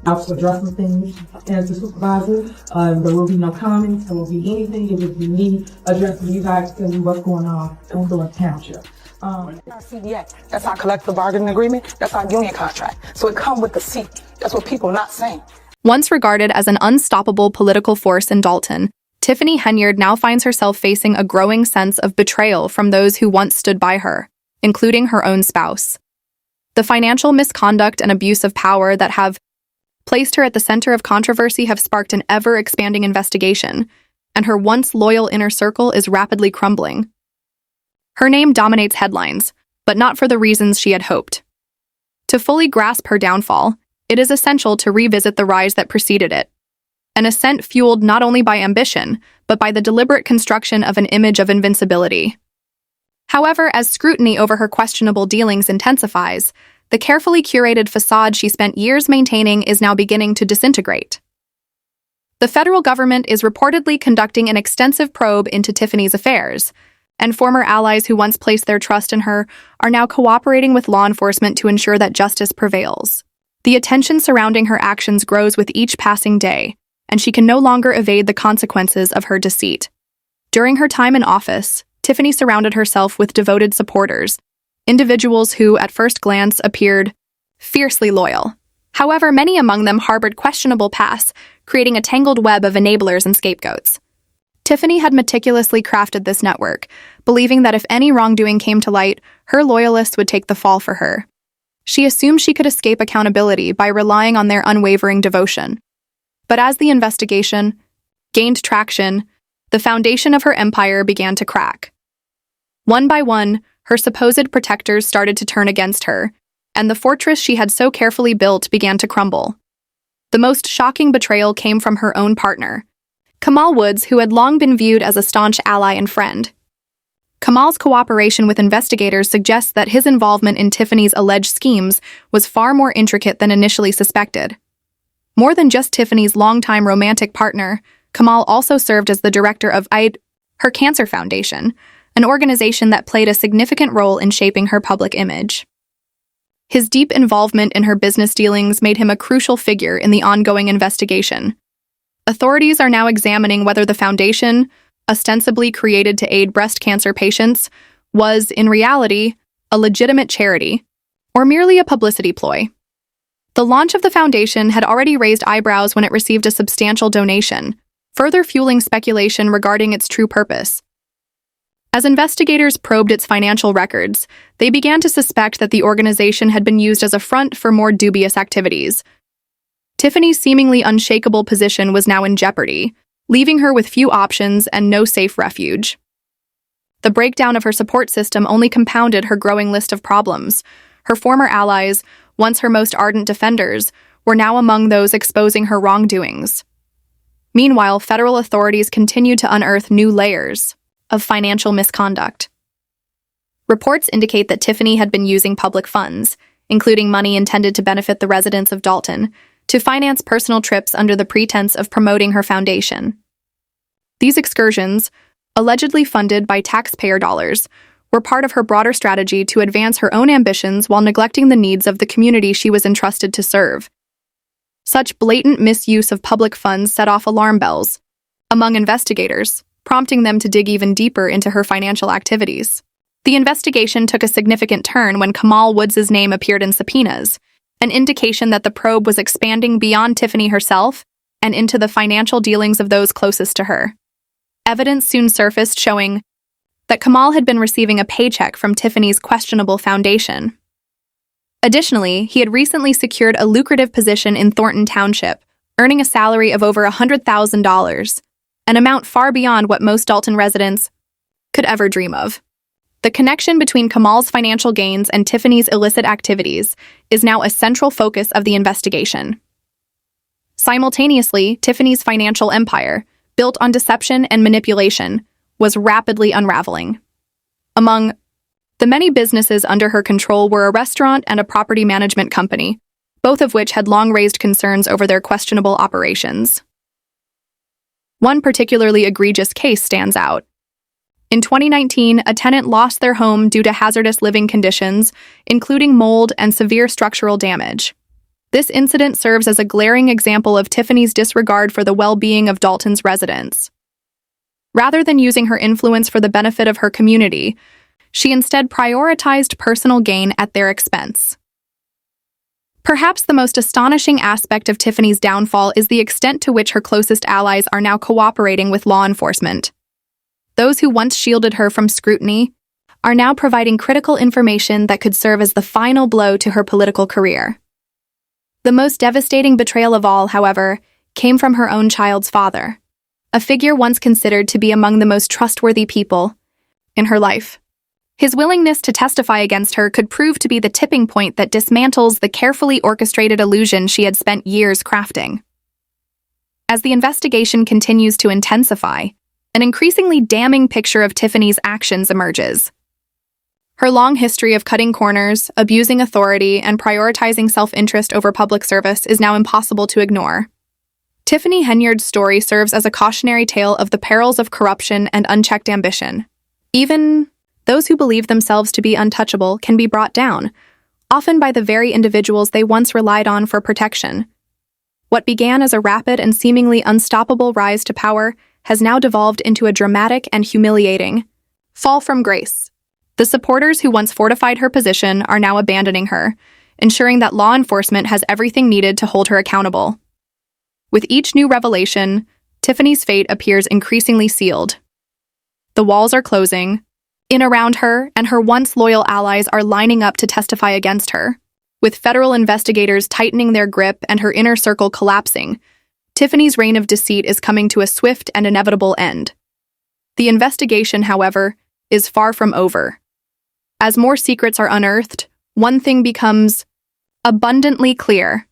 I'll address some things as the supervisor. There will be no comments. There will be anything. It will be me addressing you guys, telling you what's going on in the township. Our CBA, that's our collective bargaining agreement. That's our union contract. So it comes with the seat. That's what people are not saying. Once regarded as an unstoppable political force in Dalton, Tiffany Henyard now finds herself facing a growing sense of betrayal from those who once stood by her, including her own spouse. The financial misconduct and abuse of power that have placed her at the center of controversy have sparked an ever-expanding investigation, and her once loyal inner circle is rapidly crumbling. Her name dominates headlines, but not for the reasons she had hoped. To fully grasp her downfall, it is essential to revisit the rise that preceded it, an ascent fueled not only by ambition, but by the deliberate construction of an image of invincibility. However, as scrutiny over her questionable dealings intensifies, the carefully curated facade she spent years maintaining is now beginning to disintegrate. The federal government is reportedly conducting an extensive probe into Tiffany's affairs, and former allies who once placed their trust in her are now cooperating with law enforcement to ensure that justice prevails. The attention surrounding her actions grows with each passing day, and she can no longer evade the consequences of her deceit. During her time in office, Tiffany surrounded herself with devoted supporters, individuals who, at first glance, appeared fiercely loyal. However, many among them harbored questionable pasts, creating a tangled web of enablers and scapegoats. Tiffany had meticulously crafted this network, believing that if any wrongdoing came to light, her loyalists would take the fall for her. She assumed she could escape accountability by relying on their unwavering devotion. But as the investigation gained traction, the foundation of her empire began to crack. One by one, her supposed protectors started to turn against her, and the fortress she had so carefully built began to crumble. The most shocking betrayal came from her own partner, Kamal Woods, who had long been viewed as a staunch ally and friend. Kamal's cooperation with investigators suggests that his involvement in Tiffany's alleged schemes was far more intricate than initially suspected. More than just Tiffany's longtime romantic partner, Kamal also served as the director of her Cancer Foundation, an organization that played a significant role in shaping her public image. His deep involvement in her business dealings made him a crucial figure in the ongoing investigation. Authorities are now examining whether the foundation, ostensibly created to aid breast cancer patients, was, in reality, a legitimate charity, or merely a publicity ploy. The launch of the foundation had already raised eyebrows when it received a substantial donation, further fueling speculation regarding its true purpose. As investigators probed its financial records, they began to suspect that the organization had been used as a front for more dubious activities. Tiffany's seemingly unshakable position was now in jeopardy, leaving her with few options and no safe refuge. The breakdown of her support system only compounded her growing list of problems. Her former allies, once her most ardent defenders, were now among those exposing her wrongdoings. Meanwhile, federal authorities continued to unearth new layers of financial misconduct. Reports indicate that Tiffany had been using public funds, including money intended to benefit the residents of Dalton, to finance personal trips under the pretense of promoting her foundation. These excursions, allegedly funded by taxpayer dollars, were part of her broader strategy to advance her own ambitions while neglecting the needs of the community she was entrusted to serve. Such blatant misuse of public funds set off alarm bells among investigators, prompting them to dig even deeper into her financial activities. The investigation took a significant turn when Kamal Woods' name appeared in subpoenas, an indication that the probe was expanding beyond Tiffany herself and into the financial dealings of those closest to her. Evidence soon surfaced showing that Kamal had been receiving a paycheck from Tiffany's questionable foundation. Additionally, he had recently secured a lucrative position in Thornton Township, earning a salary of over $100,000, an amount far beyond what most Dalton residents could ever dream of. The connection between Kamal's financial gains and Tiffany's illicit activities is now a central focus of the investigation. Simultaneously, Tiffany's financial empire, built on deception and manipulation, was rapidly unraveling. Among the many businesses under her control were a restaurant and a property management company, both of which had long raised concerns over their questionable operations. One particularly egregious case stands out. In 2019, a tenant lost their home due to hazardous living conditions, including mold and severe structural damage. This incident serves as a glaring example of Tiffany's disregard for the well-being of Dalton's residents. Rather than using her influence for the benefit of her community, she instead prioritized personal gain at their expense. Perhaps the most astonishing aspect of Tiffany's downfall is the extent to which her closest allies are now cooperating with law enforcement. Those who once shielded her from scrutiny are now providing critical information that could serve as the final blow to her political career. The most devastating betrayal of all, however, came from her own child's father, a figure once considered to be among the most trustworthy people in her life. His willingness to testify against her could prove to be the tipping point that dismantles the carefully orchestrated illusion she had spent years crafting. As the investigation continues to intensify, an increasingly damning picture of Tiffany's actions emerges. Her long history of cutting corners, abusing authority, and prioritizing self-interest over public service is now impossible to ignore. Tiffany Henyard's story serves as a cautionary tale of the perils of corruption and unchecked ambition. Even those who believe themselves to be untouchable can be brought down, often by the very individuals they once relied on for protection. What began as a rapid and seemingly unstoppable rise to power has now devolved into a dramatic and humiliating fall from grace. The supporters who once fortified her position are now abandoning her, ensuring that law enforcement has everything needed to hold her accountable. With each new revelation, Tiffany's fate appears increasingly sealed. The walls are closing in around her, and her once loyal allies are lining up to testify against her. With federal investigators tightening their grip and her inner circle collapsing, Tiffany's reign of deceit is coming to a swift and inevitable end. The investigation, however, is far from over. As more secrets are unearthed, one thing becomes abundantly clear.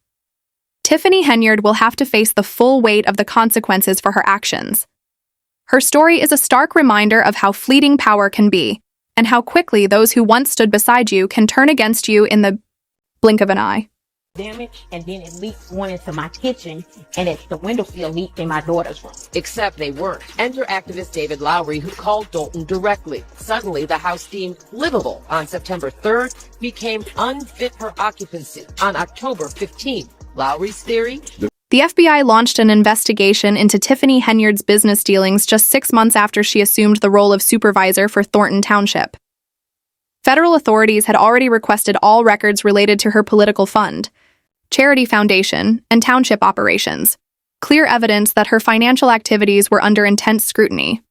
Tiffany Henyard will have to face the full weight of the consequences for her actions. Her story is a stark reminder of how fleeting power can be, and how quickly those who once stood beside you can turn against you in the blink of an eye. Damage, and then it leaked one into my kitchen, and the window sill leaked in my daughter's room. Except they weren't. Enter activist David Lowry, who called Dalton directly. Suddenly, the house deemed livable on September 3rd became unfit for occupancy on October 15th. Lowry's theory? The FBI launched an investigation into Tiffany Henyard's business dealings just 6 months after she assumed the role of supervisor for Thornton Township. Federal authorities had already requested all records related to her political fund, charity foundation, and township operations, clear evidence that her financial activities were under intense scrutiny.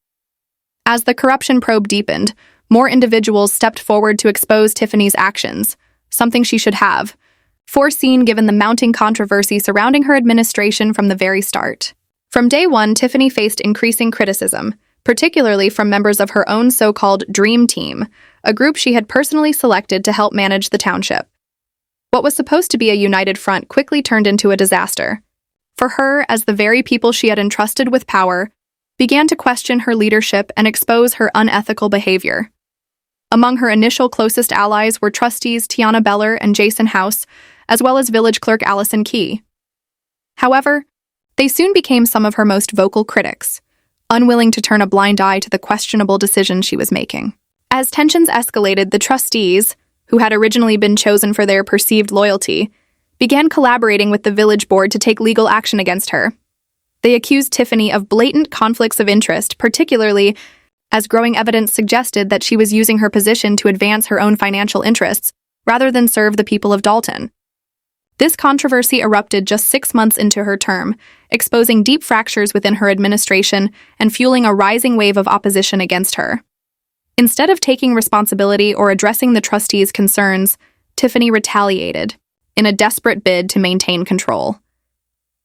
As the corruption probe deepened, more individuals stepped forward to expose Tiffany's actions, something she should have foreseen given the mounting controversy surrounding her administration from the very start. From day one, Tiffany faced increasing criticism, particularly from members of her own so-called Dream Team, a group she had personally selected to help manage the township. What was supposed to be a united front quickly turned into a disaster. For her, as the very people she had entrusted with power began to question her leadership and expose her unethical behavior. Among her initial closest allies were trustees Tiana Beller and Jason House, as well as village clerk Allison Key. However, they soon became some of her most vocal critics, unwilling to turn a blind eye to the questionable decisions she was making. As tensions escalated, the trustees, who had originally been chosen for their perceived loyalty, began collaborating with the village board to take legal action against her. They accused Tiffany of blatant conflicts of interest, particularly as growing evidence suggested that she was using her position to advance her own financial interests rather than serve the people of Dalton. This controversy erupted just 6 months into her term, exposing deep fractures within her administration and fueling a rising wave of opposition against her. Instead of taking responsibility or addressing the trustees' concerns, Tiffany retaliated, in a desperate bid to maintain control.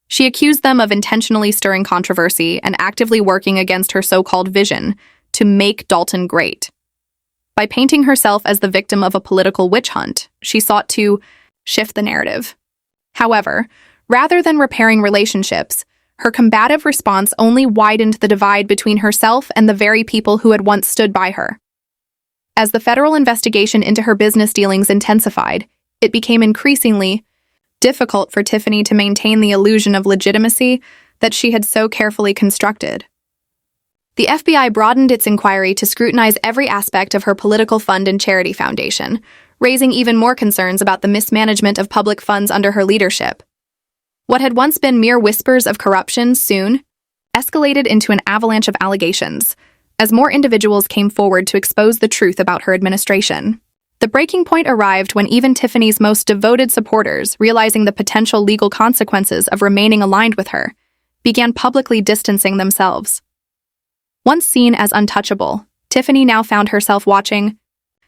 She accused them of intentionally stirring controversy and actively working against her so-called vision to make Dalton great. By painting herself as the victim of a political witch hunt, she sought to shift the narrative. However, rather than repairing relationships, her combative response only widened the divide between herself and the very people who had once stood by her. As the federal investigation into her business dealings intensified, it became increasingly difficult for Tiffany to maintain the illusion of legitimacy that she had so carefully constructed. The FBI broadened its inquiry to scrutinize every aspect of her political fund and charity foundation, raising even more concerns about the mismanagement of public funds under her leadership. What had once been mere whispers of corruption soon escalated into an avalanche of allegations, as more individuals came forward to expose the truth about her administration. The breaking point arrived when even Tiffany's most devoted supporters, realizing the potential legal consequences of remaining aligned with her, began publicly distancing themselves. Once seen as untouchable, Tiffany now found herself watching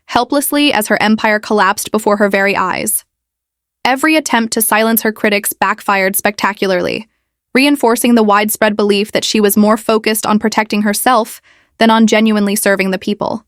helplessly as her empire collapsed before her very eyes. Every attempt to silence her critics backfired spectacularly, reinforcing the widespread belief that she was more focused on protecting herself than on genuinely serving the people.